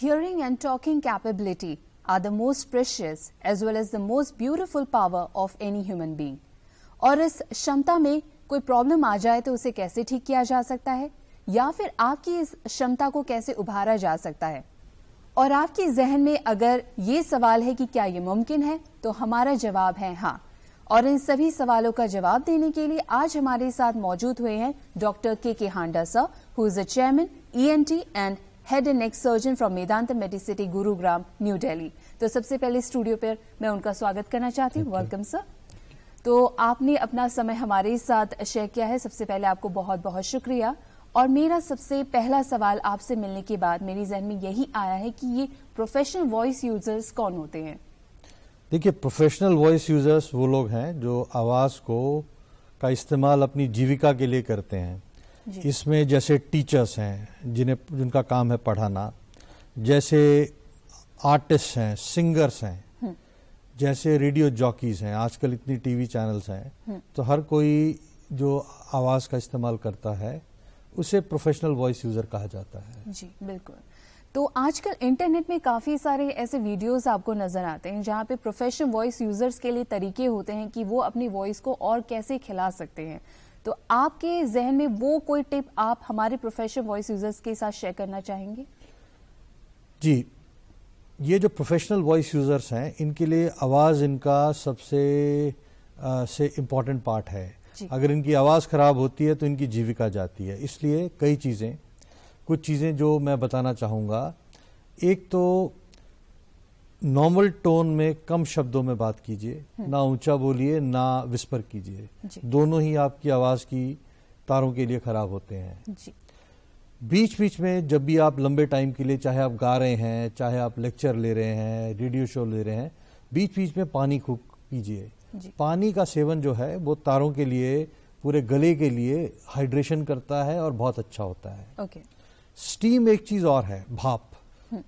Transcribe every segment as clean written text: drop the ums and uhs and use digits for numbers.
Hearing and talking capability are the most precious as well as the most beautiful power of any human being. और इस क्षमता में कोई problem आ जाए तो उसे कैसे ठीक किया जा सकता है, या फिर आपकी इस क्षमता को कैसे उभारा जा सकता है। और आपके जहन में अगर ये सवाल है कि क्या ये मुमकिन है, तो हमारा जवाब है हाँ। और इन सभी सवालों का जवाब देने के लिए आज हमारे साथ मौजूद हुए हैं डॉक्टर के Handa sir, who is the chairman ENT and head and neck surgeon from Medanta Medicity, Gurugram, New Delhi. तो सबसे पहले स्टूडियो पर मैं उनका स्वागत करना चाहती हूँ। Welcome sir. तो आपने अपना समय हमारे साथ शेयर किया है, सबसे पहले आपको बहुत बहुत शुक्रिया। और मेरा सबसे पहला सवाल आपसे मिलने के बाद मेरे जहन में यही आया है कि ये प्रोफेशनल वॉइस यूजर्स कौन होते हैं? देखिए, प्रोफेशनल वॉइस यूजर्स वो लोग हैं जो आवाज़ का इस्तेमाल अपनी जीविका के लिए करते हैं। इसमें जैसे टीचर्स हैं जिनका काम है पढ़ाना, जैसे आर्टिस्ट हैं, सिंगर्स हैं, जैसे रेडियो जॉकीज हैं, आजकल इतनी टीवी चैनल्स हैं, तो हर कोई जो आवाज़ का इस्तेमाल करता है उसे प्रोफेशनल वॉइस यूजर कहा जाता है। जी बिल्कुल। तो आजकल इंटरनेट में काफी सारे ऐसे वीडियोस आपको नजर आते हैं जहां पे प्रोफेशनल वॉइस यूजर्स के लिए तरीके होते हैं कि वो अपनी वॉइस को और कैसे खिला सकते हैं। तो आपके जहन में वो कोई टिप आप हमारे प्रोफेशनल वॉइस यूजर्स के साथ शेयर करना चाहेंगे? जी, ये जो प्रोफेशनल वॉइस यूजर्स हैं इनके लिए आवाज़ इनका सबसे इम्पॉर्टेंट पार्ट है। अगर इनकी आवाज़ खराब होती है तो इनकी जीविका जाती है। इसलिए कुछ चीज़ें जो मैं बताना चाहूँगा, एक तो नॉर्मल टोन में कम शब्दों में बात कीजिए, ना ऊंचा बोलिए ना विस्पर कीजिए, दोनों ही आपकी आवाज़ की तारों के लिए खराब होते हैं। बीच बीच में जब भी आप लंबे टाइम के लिए, चाहे आप गा रहे हैं, चाहे आप लेक्चर ले रहे हैं, रेडियो शो ले रहे हैं, बीच बीच में पानी खूब पीजिए। पानी का सेवन जो है वो तारों के लिए, पूरे गले के लिए हाइड्रेशन करता है और बहुत अच्छा होता है। स्टीम एक चीज और है, भाप,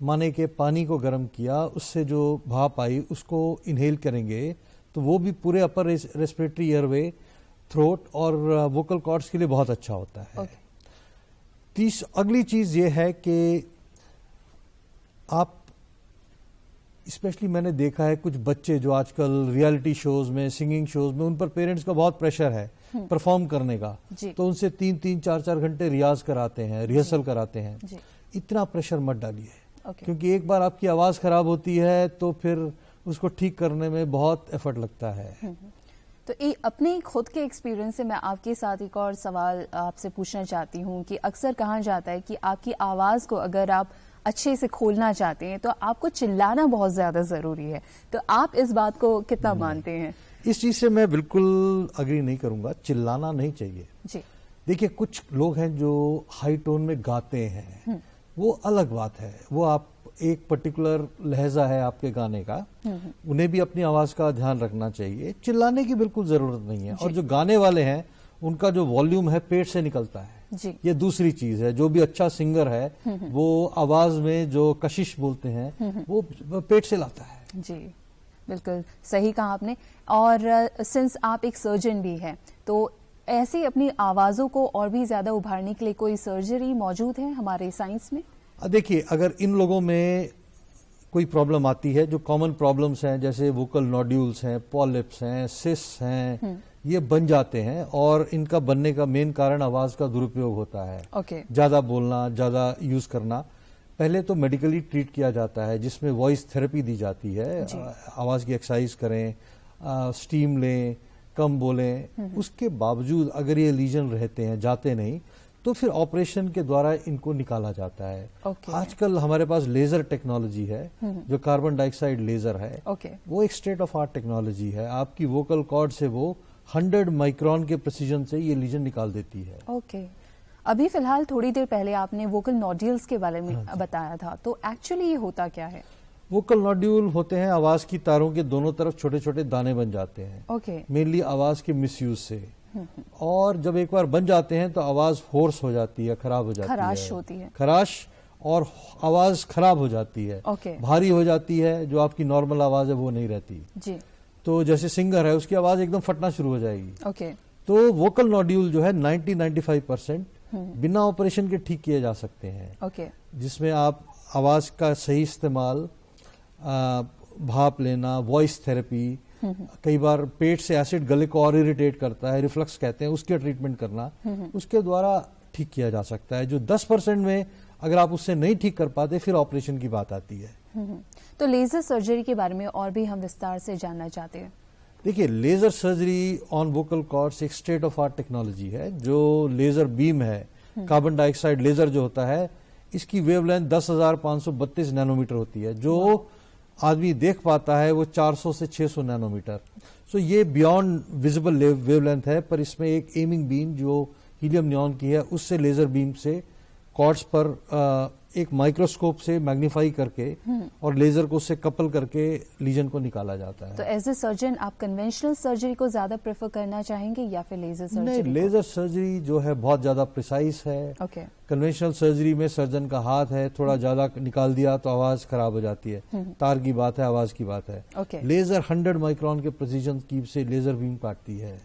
माने के पानी को गर्म किया, उससे जो भाप आई उसको इनहेल करेंगे तो वो भी पूरे अपर रेस्पिरेटरी एयरवे, थ्रोट और वोकल कॉर्ड्स के लिए बहुत अच्छा होता है। अगली चीज ये है कि आप, स्पेशली मैंने देखा है कुछ बच्चे जो आजकल रियलिटी शोज में, सिंगिंग शोज में, उन पर पेरेंट्स का बहुत प्रेशर है परफॉर्म करने का, तो उनसे 3-3, 4-4 घंटे रियाज कराते हैं, रिहर्सल कराते हैं। इतना प्रेशर मत डालिए, क्योंकि एक बार आपकी आवाज खराब होती है तो फिर उसको ठीक करने में बहुत एफर्ट लगता है। तो अपने खुद के एक्सपीरियंस से मैं आपके साथ एक और सवाल आपसे पूछना चाहती हूँ कि अक्सर कहा जाता है कि आपकी आवाज को अगर आप अच्छे से खोलना चाहते हैं तो आपको चिल्लाना बहुत ज्यादा जरूरी है। तो आप इस बात को कितना मानते हैं? इस चीज से मैं बिल्कुल अग्री नहीं करूंगा, चिल्लाना नहीं चाहिए। जी देखिए, कुछ लोग हैं जो हाई टोन में गाते हैं, वो अलग बात है, वो आप एक पर्टिकुलर लहजा है आपके गाने का, उन्हें भी अपनी आवाज का ध्यान रखना चाहिए। चिल्लाने की बिल्कुल जरूरत नहीं है। और जो गाने वाले हैं उनका जो वॉल्यूम है पेट से निकलता है, ये दूसरी चीज है। जो भी अच्छा सिंगर है वो आवाज में जो कशिश बोलते हैं वो पेट से लाता है। जी बिल्कुल सही कहा आपने। और सिंस आप एक सर्जन भी हैं, तो ऐसी अपनी आवाजों को और भी ज्यादा उभारने के लिए कोई सर्जरी मौजूद है हमारे साइंस में? देखिए, अगर इन लोगों में कोई प्रॉब्लम आती है, जो कॉमन प्रॉब्लम्स हैं जैसे वोकल नोड्यूल्स हैं, पॉलिप्स हैं, सिस्ट्स हैं, ये बन जाते हैं और इनका बनने का मेन कारण आवाज का दुरुपयोग होता है। ज्यादा बोलना, ज्यादा यूज करना। पहले तो मेडिकली ट्रीट किया जाता है जिसमें वॉइस थेरेपी दी जाती है, आवाज की एक्सरसाइज करें, स्टीम लें, कम बोलें। उसके बावजूद अगर ये लीजन रहते हैं, जाते नहीं, तो फिर ऑपरेशन के द्वारा इनको निकाला जाता है। आजकल हमारे पास लेजर टेक्नोलॉजी है, जो कार्बन डाइऑक्साइड लेजर है, वो एक स्टेट ऑफ आर्ट टेक्नोलॉजी है। आपकी वोकल कॉर्ड से वो 100 माइक्रोन के प्रिसीजन से ये लीजन निकाल देती है। अभी फिलहाल थोड़ी देर पहले आपने वोकल नोड्यूल्स के बारे में बताया था, तो एक्चुअली ये होता क्या है? वोकल नोड्यूल होते हैं आवाज की तारों के दोनों तरफ छोटे छोटे दाने बन जाते हैं, मेनली आवाज के मिसयूज से। और जब एक बार बन जाते हैं तो आवाज होर्स हो जाती है, खराब हो जाती है, खराश होती है, खराश, और आवाज खराब हो जाती है, भारी हो जाती है। जो आपकी नॉर्मल आवाज है वो नहीं रहती जी। तो जैसे सिंगर है उसकी आवाज एकदम फटना शुरू हो जाएगी। तो वोकल नोड्यूल जो है 90-95% बिना ऑपरेशन के ठीक किए जा सकते हैं। जिसमें आप आवाज का सही इस्तेमाल, भाप लेना, वॉइस थेरेपी, कई बार पेट से एसिड गले को और इरिटेट करता है, रिफ्लक्स कहते हैं, उसके ट्रीटमेंट करना, उसके द्वारा ठीक किया जा सकता है। जो 10% में अगर आप उससे नहीं ठीक कर पाते फिर ऑपरेशन की बात आती है। तो लेजर सर्जरी के बारे में और भी हम विस्तार से जानना चाहते हैं। देखिए, laser surgery on vocal cords एक स्टेट ऑफ आर्ट टेक्नोलॉजी है। जो लेजर बीम है, कार्बन डाइऑक्साइड लेजर जो होता है, इसकी वेवलेंथ 10,532 नैनोमीटर होती है। जो आदमी देख पाता है वो 400 से 600 नैनोमीटर। सो ये बियॉन्ड विजिबल वेवलेंथ है, पर इसमें एक एमिंग बीम जो हीलियम नियॉन की है, उससे लेजर बीम से कॉर्ड्स पर एक माइक्रोस्कोप से मैग्नीफाई करके और लेजर को उससे कपल करके लीजन को निकाला जाता है। तो एज ए सर्जन आप कन्वेंशनल सर्जरी को ज्यादा प्रेफर करना चाहेंगे या फिर लेजर सर्जरी? नहीं, लेजर सर्जरी जो है बहुत ज्यादा प्रिसाइज है। कन्वेंशनल सर्जरी में सर्जन का हाथ है, थोड़ा ज्यादा निकाल दिया तो आवाज खराब हो जाती है। तार की बात है, आवाज की बात है। लेजर 100 माइक्रोन के प्रिसीजन की से लेजर बीम काटती है।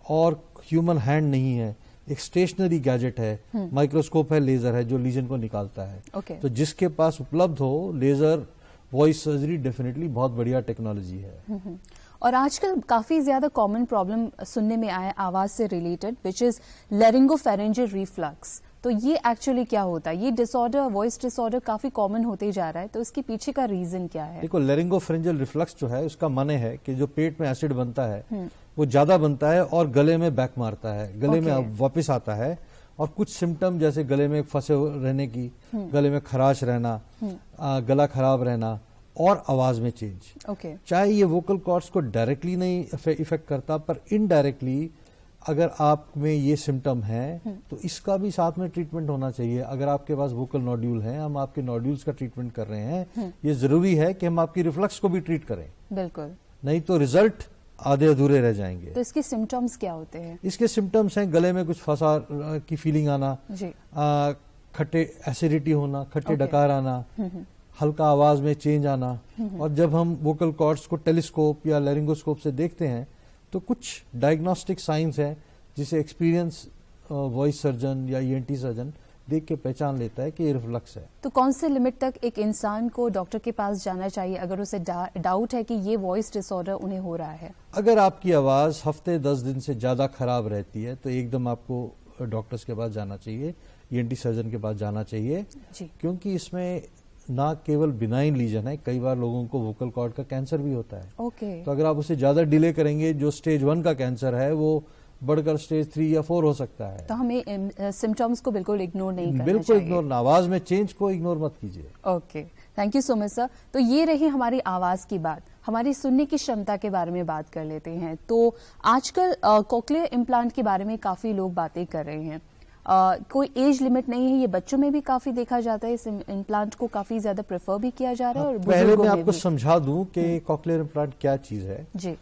और ह्यूमन हैंड नहीं है, एक स्टेशनरी गैजेट है, माइक्रोस्कोप है, लेजर है जो लीजन को निकालता है। तो जिसके पास उपलब्ध हो, लेजर वॉइस सर्जरी डेफिनेटली बहुत बढ़िया टेक्नोलॉजी है। और आजकल काफी ज्यादा कॉमन प्रॉब्लम सुनने में आया आवाज से रिलेटेड, विच इज लैरिंगोफेरेंजियल रिफ्लक्स। तो ये एक्चुअली क्या होता है? ये डिसऑर्डर, वॉइस डिसऑर्डर काफी कॉमन होते जा रहा है, तो इसके पीछे का रीजन क्या है? देखो, लैरिंगोफेरेंजियल रिफ्लक्स जो है उसका माने है कि जो पेट में एसिड बनता है वो ज्यादा बनता है और गले में बैक मारता है, गले में वापस आता है। और कुछ सिम्टम जैसे गले में फंसे रहने की, गले में खराश रहना, गला खराब रहना और आवाज में चेंज। चाहे ये वोकल कॉर्ड्स को डायरेक्टली नहीं इफेक्ट करता, पर इनडायरेक्टली अगर आप में ये सिम्टम है तो इसका भी साथ में ट्रीटमेंट होना चाहिए। अगर आपके पास वोकल नोड्यूल है, हम आपके नोड्यूल्स का ट्रीटमेंट कर रहे हैं, ये जरूरी है कि हम आपकी रिफ्लक्स को भी ट्रीट करें। बिल्कुल, नहीं तो रिजल्ट आधे अधूरे रह जाएंगे। तो इसके सिम्टम्स क्या होते हैं? इसके सिम्टम्स हैं गले में कुछ फंसा की फीलिंग आना, खट्टे एसिडिटी होना, खट्टे डकार आना, हल्का आवाज में चेंज आना। और जब हम वोकल कॉर्ड्स को टेलीस्कोप या लैरिंगोस्कोप से देखते हैं तो कुछ डायग्नोस्टिक साइंस है जिसे एक्सपीरियंस वॉइस सर्जन या ईएनटी सर्जन देख के पहचान लेता है कि ये रिफ्लक्स है। तो कौन से लिमिट तक एक इंसान को डॉक्टर के पास जाना चाहिए अगर उसे डाउट है कि ये वॉइस डिसऑर्डर उन्हें हो रहा है? अगर आपकी आवाज हफ्ते 10 दिन से ज्यादा खराब रहती है तो एकदम आपको डॉक्टर्स के पास जाना चाहिए, ईएनटी सर्जन के पास जाना चाहिए जी। क्योंकि इसमें ना केवल बिनाइन लीजन है, कई बार लोगों को वोकल कॉर्ड का कैंसर भी होता है। तो अगर आप उसे ज्यादा डिले करेंगे, जो स्टेज 1 का कैंसर है वो बढ़कर स्टेज 3 या 4 हो सकता है। तो हमें सिम्टम्स को बिल्कुल इग्नोर नहीं करना बिल्कुल चाहिए। इग्नोर ना, आवाज में चेंज को इग्नोर मत कीजिए। Okay, thank you so much sir. तो ये रही हमारी आवाज की बात। हमारी सुनने की क्षमता के बारे में बात कर लेते हैं। तो आजकल कॉक्लियर इम्प्लांट के बारे में काफी लोग बातें कर रहे हैं। कोई एज लिमिट नहीं है, ये बच्चों में भी काफी देखा जाता है, इस इम्प्लांट को काफी ज्यादा प्रेफर भी किया जा रहा है। और पहले मैं आपको समझा दूं कि कॉक्लियर इम्प्लांट क्या चीज है जी।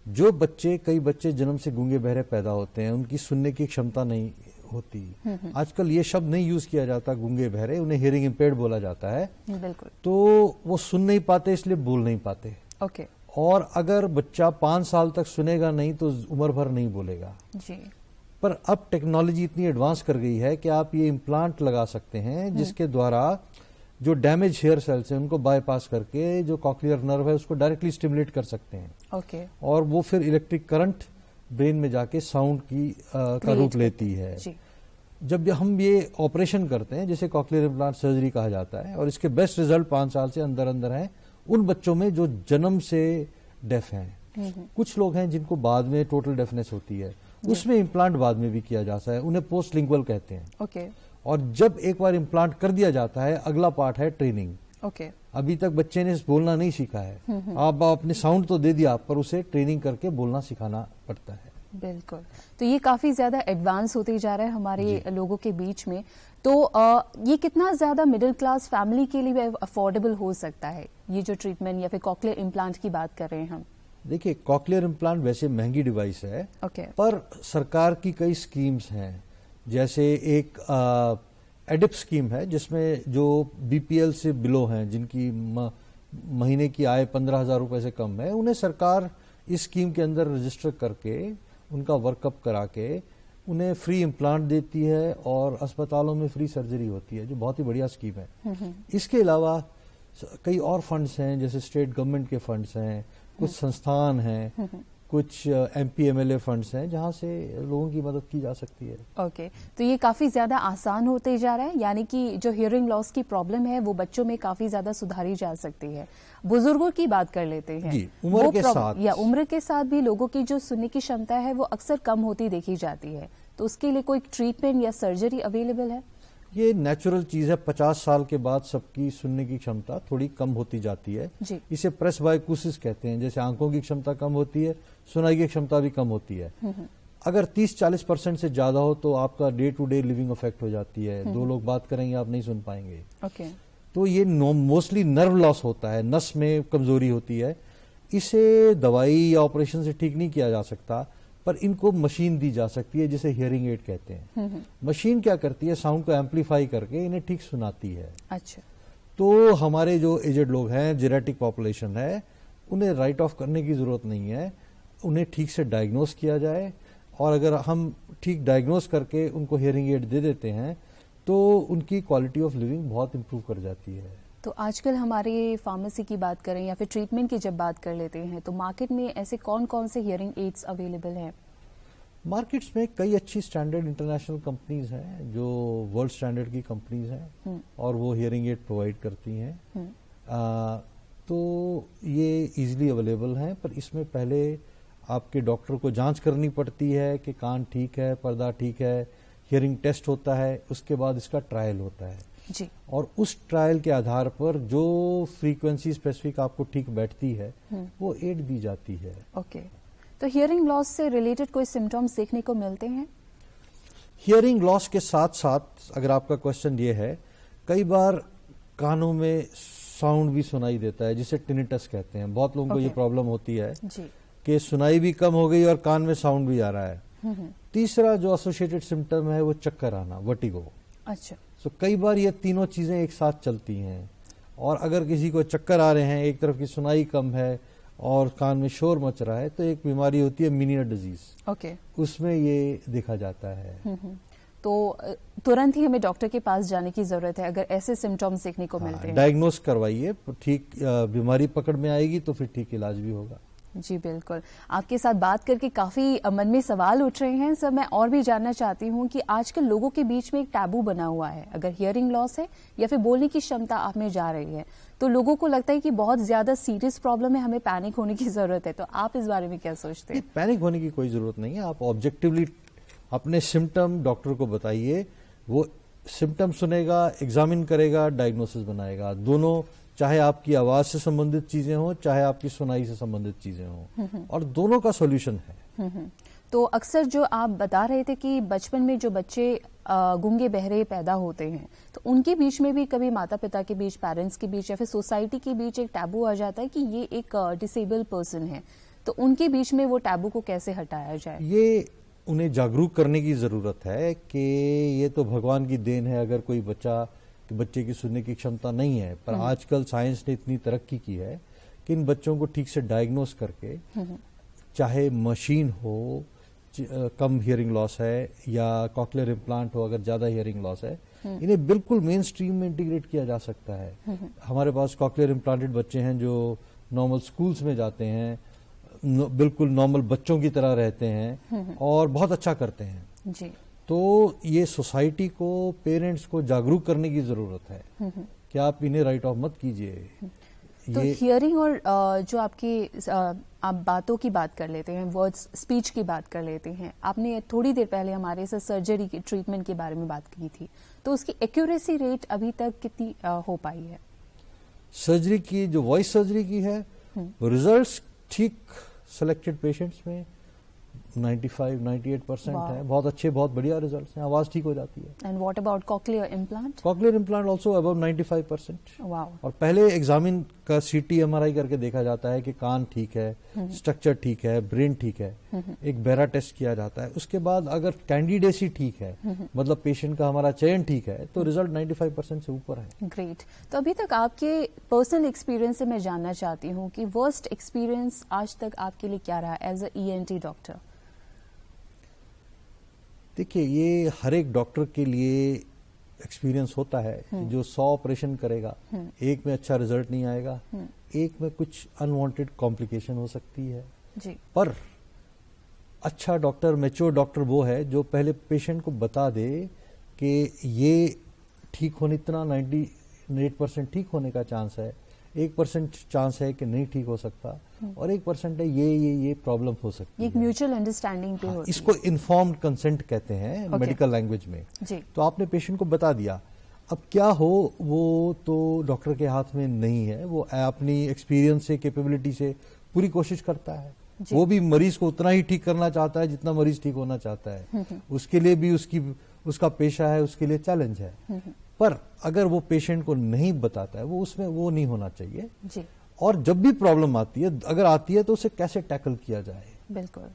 जो कई बच्चे जन्म से गूंगे बहरे पैदा होते हैं, उनकी सुनने की क्षमता नहीं होती। आजकल ये शब्द नहीं यूज किया जाता गूंगे बहरे, उन्हें हियरिंग इम्पेयर्ड बोला जाता है। बिल्कुल। तो वो सुन नहीं पाते इसलिए बोल नहीं पाते। ओके। और अगर बच्चा 5 साल तक सुनेगा नहीं तो उम्र भर नहीं बोलेगा जी। पर अब टेक्नोलॉजी इतनी एडवांस कर गई है कि आप ये इम्प्लांट लगा सकते हैं जिसके द्वारा जो डैमेज हेयर सेल्स हैं उनको बाईपास करके जो कॉक्लियर नर्व है उसको डायरेक्टली स्टिमुलेट कर सकते हैं। ओके। और वो फिर इलेक्ट्रिक करंट ब्रेन में जाके साउंड की का रूप लेती है जी। जब हम ये ऑपरेशन करते हैं जिसे कॉक्लियर इम्प्लांट सर्जरी कहा जाता है, और इसके बेस्ट रिजल्ट 5 साल से अंदर अंदर हैं उन बच्चों में जो जन्म से डेफ हैं। कुछ लोग हैं जिनको बाद में टोटल डेफनेस होती है, उसमें इम्प्लांट बाद में भी किया जाता है, उन्हें पोस्ट लिंगुअल कहते हैं। ओके। और जब एक बार इम्प्लांट कर दिया जाता है अगला पार्ट है ट्रेनिंग। ओके। अभी तक बच्चे ने बोलना नहीं सीखा है, आप अपने साउंड तो दे दिया पर उसे ट्रेनिंग करके बोलना सिखाना पड़ता है। बिल्कुल। तो ये काफी ज्यादा एडवांस होते जा रहा है हमारे लोगों के बीच में। तो ये कितना ज्यादा मिडिल क्लास फैमिली के लिए अफोर्डेबल हो सकता है ये जो ट्रीटमेंट या फिर कॉक्लियर इम्प्लांट की बात कर रहे हैं हम? देखिए, कॉक्लियर इम्प्लांट वैसे महंगी डिवाइस है। पर सरकार की कई स्कीम्स हैं, जैसे एक एडिप स्कीम है जिसमें जो बीपीएल से बिलो हैं, जिनकी महीने की आय 15,000 रुपए से कम है, उन्हें सरकार इस स्कीम के अंदर रजिस्टर करके उनका वर्कअप करा के उन्हें फ्री इम्प्लांट देती है और अस्पतालों में फ्री सर्जरी होती है, जो बहुत ही बढ़िया स्कीम है। इसके अलावा कई और फंड्स हैं, जैसे स्टेट गवर्नमेंट के फंड्स हैं, कुछ संस्थान हैं, कुछ एमपी एमएलए फंड्स हैं, जहां से लोगों की मदद की जा सकती है। ओके, तो ये काफी ज्यादा आसान होते जा रहा है, यानी कि जो हियरिंग लॉस की प्रॉब्लम है वो बच्चों में काफी ज्यादा सुधारी जा सकती है। बुजुर्गों की बात कर लेते हैं जी, उम्र के साथ या उम्र के साथ भी लोगों की जो सुनने की क्षमता है वो अक्सर कम होती देखी जाती है, तो उसके लिए कोई ट्रीटमेंट या सर्जरी अवेलेबल है? ये नेचुरल चीज है, 50 साल के बाद सबकी सुनने की क्षमता थोड़ी कम होती जाती है जी। इसे प्रेसबाइकोसिस कहते हैं। जैसे आंखों की क्षमता कम होती है, सुनाई की क्षमता भी कम होती है। अगर 30-40% से ज्यादा हो तो आपका day to day living affect हो जाती है। दो लोग बात करेंगे, आप नहीं सुन पाएंगे। ओके। तो ये मोस्टली नर्व लॉस होता है, नस में कमजोरी होती है। इसे दवाई या ऑपरेशन से ठीक नहीं किया जा सकता, पर इनको मशीन दी जा सकती है, जिसे हियरिंग एड कहते हैं। मशीन क्या करती है, साउंड को एम्पलीफाई करके इन्हें ठीक सुनाती है। अच्छा। तो हमारे जो एजेड लोग हैं, जेनेटिक पॉपुलेशन है, उन्हें राइट ऑफ करने की जरूरत नहीं है। उन्हें ठीक से डायग्नोस किया जाए, और अगर हम ठीक डायग्नोस करके उनको हियरिंग एड दे देते हैं तो उनकी क्वालिटी ऑफ लिविंग बहुत इंप्रूव कर जाती है। तो आजकल हमारे फार्मेसी की बात करें या फिर ट्रीटमेंट की जब बात कर लेते हैं, तो मार्केट में ऐसे कौन कौन से हियरिंग एड्स अवेलेबल हैं? मार्केट्स में कई अच्छी स्टैंडर्ड इंटरनेशनल कंपनीज हैं, जो वर्ल्ड स्टैंडर्ड की कंपनीज हैं, और वो हियरिंग एड प्रोवाइड करती हैं। तो ये इजीली अवेलेबल हैं, पर इसमें पहले आपके डॉक्टर को जांच करनी पड़ती है कि कान ठीक है, पर्दा ठीक है, हियरिंग टेस्ट होता है, उसके बाद इसका ट्रायल होता है जी। और उस ट्रायल के आधार पर जो फ्रीक्वेंसी स्पेसिफिक आपको ठीक बैठती है वो एड दी जाती है। ओके। तो हियरिंग लॉस से रिलेटेड कोई सिम्टम्स देखने को मिलते हैं? हियरिंग लॉस के साथ साथ, अगर आपका क्वेश्चन ये है, कई बार कानों में साउंड भी सुनाई देता है, जिसे टिनिटस कहते हैं। बहुत लोगों को ये प्रॉब्लम होती है जी। कि सुनाई भी कम हो गई और कान में साउंड भी आ रहा है। तीसरा जो एसोसिएटेड सिम्टम है वो चक्कर आना, वर्टिगो। अच्छा। तो कई बार ये तीनों चीजें एक साथ चलती हैं, और अगर किसी को चक्कर आ रहे हैं, एक तरफ की सुनाई कम है और कान में शोर मच रहा है, तो एक बीमारी होती है मीनियर डिजीज। ओके। उसमें ये देखा जाता है। तो तुरंत ही हमें डॉक्टर के पास जाने की जरूरत है अगर ऐसे सिम्टम्स देखने को मिलते हैं। डायग्नोस करवाइए, ठीक बीमारी पकड़ में आएगी तो फिर ठीक इलाज भी होगा। जी बिल्कुल। आपके साथ बात करके काफी मन में सवाल उठ रहे हैं सर। मैं और भी जानना चाहती हूँ कि आजकल लोगों के बीच में एक टैबू बना हुआ है, अगर हियरिंग लॉस है या फिर बोलने की क्षमता आप में जा रही है, तो लोगों को लगता है कि बहुत ज्यादा सीरियस प्रॉब्लम है, हमें पैनिक होने की जरूरत है। तो आप इस बारे में क्या सोचते हैं? पैनिक होने की कोई जरूरत नहीं है। आप ऑब्जेक्टिवली अपने सिम्टम डॉक्टर को बताइए, वो सिम्टम सुनेगा, एग्जामिन करेगा, डायग्नोसिस बनाएगा। दोनों, चाहे आपकी आवाज से संबंधित चीजें हों, चाहे आपकी सुनाई से संबंधित चीजें हों, और दोनों का सॉल्यूशन है। तो अक्सर जो आप बता रहे थे कि बचपन में जो बच्चे गूंगे बहरे पैदा होते हैं, तो उनके बीच में भी कभी माता पिता के बीच, पेरेंट्स के बीच या फिर सोसाइटी के बीच एक टैबू आ जाता है कि ये एक डिसेबल पर्सन है, तो उनके बीच में वो टैबू को कैसे हटाया जाए? ये उन्हें जागरूक करने की जरूरत है कि ये तो भगवान की देन है अगर कोई बच्चे की सुनने की क्षमता नहीं है, पर आजकल साइंस ने इतनी तरक्की की है कि इन बच्चों को ठीक से डायग्नोस करके, चाहे मशीन हो, कम हियरिंग लॉस है, या कॉक्लियर इम्प्लांट हो अगर ज्यादा हियरिंग लॉस है, इन्हें बिल्कुल मेन स्ट्रीम में इंटीग्रेट किया जा सकता है। हमारे पास कॉक्लियर इम्प्लांटेड बच्चे हैं जो नॉर्मल स्कूल्स में जाते हैं, बिल्कुल नॉर्मल बच्चों की तरह रहते हैं और बहुत अच्छा करते हैं। जी। तो ये सोसाइटी को, पेरेंट्स को जागरूक करने की जरूरत है कि आप इन्हें राइट ऑफ मत कीजिए। तो हियरिंग और जो आपकी आप बातों की बात कर लेते हैं, वर्ड्स, स्पीच की बात कर लेते हैं, आपने थोड़ी देर पहले हमारे से सर्जरी की ट्रीटमेंट के बारे में बात की थी, तो उसकी एक्यूरेसी रेट अभी तक कितनी हो पाई है? सर्जरी की, जो वॉइस सर्जरी की है, रिजल्ट्स ठीक सेलेक्टेड पेशेंट्स में 95-98% है। बहुत अच्छे, बहुत बढ़िया रिजल्ट्स हैं, आवाज ठीक हो जाती है। And what about cochlear implant? Cochlear implant also above 95%। Wow. और पहले एग्जामिन का सीटी एमआरआई करके देखा जाता है कि कान ठीक है, स्ट्रक्चर ठीक है, ब्रेन ठीक है, एक बेरा टेस्ट किया जाता है। उसके बाद अगर कैंडिडेसी ठीक है, मतलब पेशेंट का हमारा चयन ठीक है, तो रिजल्ट 95% से ऊपर है। ग्रेट। तो अभी तक आपके पर्सनल एक्सपीरियंस से मैं जानना चाहती हूँ कि वर्स्ट एक्सपीरियंस आज तक आपके लिए क्या रहा एज अ ENT डॉक्टर? देखिए, ये हर एक डॉक्टर के लिए एक्सपीरियंस होता है। जो 100 ऑपरेशन करेगा, एक में अच्छा रिजल्ट नहीं आएगा, एक में कुछ अनवांटेड कॉम्प्लिकेशन हो सकती है जी। पर अच्छा डॉक्टर, मैच्योर डॉक्टर वो है जो पहले पेशेंट को बता दे कि ये ठीक होने, इतना 98% ठीक होने का चांस है, 1% चांस है कि नहीं ठीक हो सकता, और 1% है ये प्रॉब्लम हो सकती है। एक म्यूचुअल अंडरस्टैंडिंग पे होती है। इसको इन्फॉर्म्ड कंसेंट कहते हैं मेडिकल लैंग्वेज में। जी। तो आपने पेशेंट को बता दिया, अब क्या हो वो तो डॉक्टर के हाथ में नहीं है, वो अपनी एक्सपीरियंस से, कैपेबिलिटी से पूरी कोशिश करता है। वो भी मरीज को उतना ही ठीक करना चाहता है जितना मरीज ठीक होना चाहता है। उसके लिए भी उसका पेशा है, उसके लिए चैलेंज है। पर अगर वो पेशेंट को नहीं बताता है, वो उसमें वो नहीं होना चाहिए जी। और जब भी प्रॉब्लम आती है, अगर आती है तो उसे कैसे टैकल किया जाए। बिल्कुल।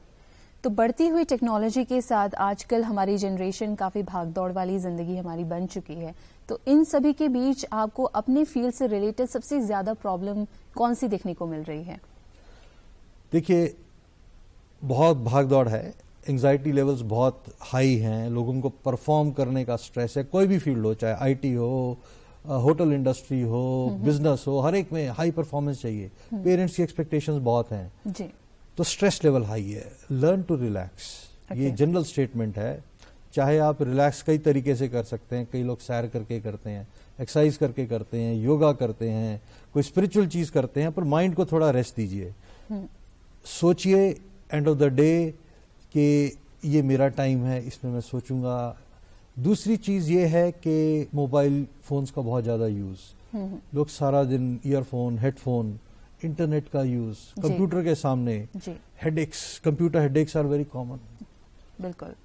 तो बढ़ती हुई टेक्नोलॉजी के साथ आजकल हमारी जनरेशन काफी भागदौड़ वाली जिंदगी हमारी बन चुकी है, तो इन सभी के बीच आपको अपने फील्ड से रिलेटेड सबसे ज्यादा प्रॉब्लम कौन सी देखने को मिल रही है? देखिए, बहुत भागदौड़ है, एंजाइटी लेवल्स बहुत हाई हैं, लोगों को परफॉर्म करने का स्ट्रेस है, कोई भी फील्ड हो, चाहे आईटी हो, होटल इंडस्ट्री हो, बिजनेस हो, हर एक में हाई परफॉर्मेंस चाहिए। पेरेंट्स की एक्सपेक्टेशंस बहुत हैं जी। तो स्ट्रेस लेवल हाई है। लर्न टू रिलैक्स, ये जनरल स्टेटमेंट है। चाहे आप रिलैक्स कई तरीके से कर सकते हैं, कई लोग सैर करके करते हैं, एक्सरसाइज करके करते हैं, योगा करते हैं, कोई स्पिरिचुअल चीज करते हैं, पर माइंड को थोड़ा रेस्ट दीजिए। सोचिए एंड ऑफ द डे कि ये मेरा टाइम है, इसमें मैं सोचूंगा। दूसरी चीज ये है कि मोबाइल फोन्स का बहुत ज्यादा यूज, लोग सारा दिन ईयरफोन, हेडफोन, इंटरनेट का यूज, कंप्यूटर के सामने, headaches, computer headaches are very common. बिल्कुल।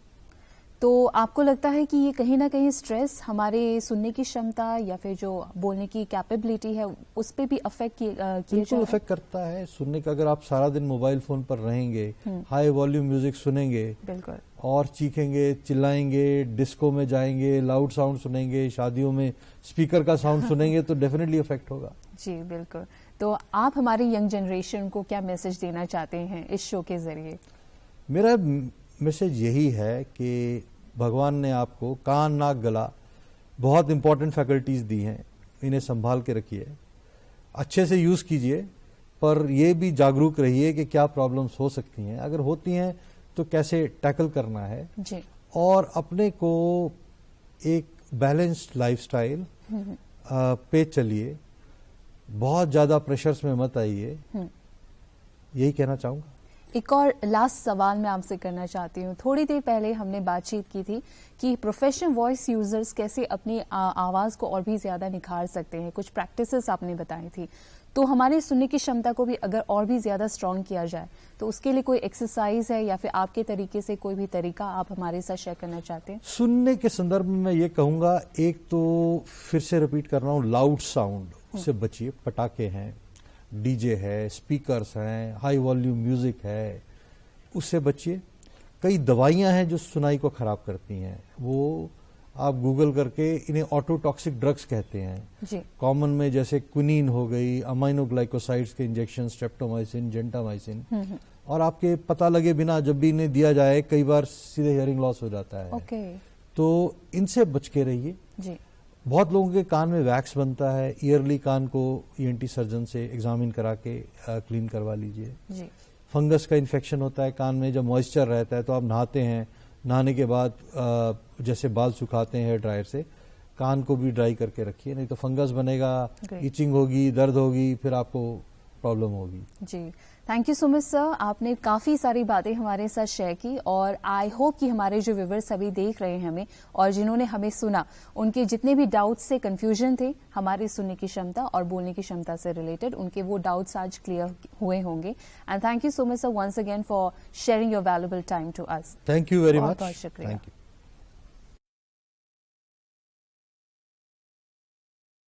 तो आपको लगता है कि ये कहीं ना कहीं स्ट्रेस हमारे सुनने की क्षमता या फिर जो बोलने की कैपेबिलिटी है उस पे भी अफेक्ट बिल्कुल अफेक्ट करता है सुनने का। अगर आप सारा दिन मोबाइल फोन पर रहेंगे, हाई वॉल्यूम म्यूजिक सुनेंगे, बिल्कुल, और चीखेंगे, चिल्लाएंगे, डिस्को में जाएंगे, लाउड साउंड सुनेंगे, शादियों में स्पीकर का साउंड सुनेंगे, तो डेफिनेटली अफेक्ट होगा। जी बिल्कुल। तो आप हमारी यंग जनरेशन को क्या मैसेज देना चाहते हैं इस शो के जरिए? मेरा मैसेज यही है कि भगवान ने आपको कान, नाक, गला बहुत इंपॉर्टेंट फैकल्टीज दी हैं, इन्हें संभाल के रखिए, अच्छे से यूज कीजिए, पर यह भी जागरूक रहिए कि क्या प्रॉब्लम्स हो सकती हैं, अगर होती हैं तो कैसे टैकल करना है जी। और अपने को एक बैलेंस्ड लाइफस्टाइल पे चलिए, बहुत ज्यादा प्रेशर्स में मत आइए, यही कहना चाहूंगा। एक और लास्ट सवाल मैं आपसे करना चाहती हूँ। थोड़ी देर पहले हमने बातचीत की थी कि प्रोफेशनल वॉइस यूजर्स कैसे अपनी आवाज को और भी ज्यादा निखार सकते हैं, कुछ प्रैक्टिसेस आपने बताई थी। तो हमारे सुनने की क्षमता को भी अगर और भी ज्यादा स्ट्रांग किया जाए तो उसके लिए कोई एक्सरसाइज है या फिर आपके तरीके से कोई भी तरीका आप हमारे साथ शेयर करना चाहते हैं? सुनने के संदर्भ में मैं ये कहूंगा, एक तो फिर से रिपीट कर रहा हूँ, लाउड साउंड से बचिए। पटाखे हैं, डीजे है, स्पीकर्स हैं, हाई वॉल्यूम म्यूजिक है, उससे बचिए। कई दवाइयां हैं जो सुनाई को खराब करती हैं, वो आप गूगल करके, इन्हें ऑटोटॉक्सिक ड्रग्स कहते हैं जी। कॉमन में, जैसे क्विनीन हो गई, अमाइनोग्लाइकोसाइड्स के इंजेक्शन, स्ट्रेप्टोमाइसिन, जेंटामाइसिन, और आपके पता लगे बिना जब भी इन्हें दिया जाए, कई बार सीधे हियरिंग लॉस हो जाता है। ओके। तो इनसे बच के रहिए। जी। बहुत लोगों के कान में वैक्स बनता है, ईयरली कान को ईएनटी सर्जन से एग्जामिन करा के क्लीन करवा लीजिए। जी। फंगस का इन्फेक्शन होता है कान में, जब मॉइस्चर रहता है तो आप नहाते हैं, नहाने के बाद जैसे बाल सुखाते हैं हेयर ड्रायर से, कान को भी ड्राई करके रखिए, नहीं तो फंगस बनेगा, इचिंग होगी, दर्द होगी, फिर आपको प्रॉब्लम होगी। जी, thank you so much sir, आपने काफी सारी बातें हमारे साथ शेयर की और आई होप कि हमारे जो व्यूअर्स अभी देख रहे हैं हमें और जिन्होंने हमें सुना, उनके जितने भी डाउट्स से कंफ्यूजन थे हमारी सुनने की क्षमता और बोलने की क्षमता से रिलेटेड, उनके वो डाउट्स आज क्लियर हुए होंगे। And thank you so much sir once again for sharing your valuable time to us. Thank you very much. बहुत शुक्रिया। Thank you.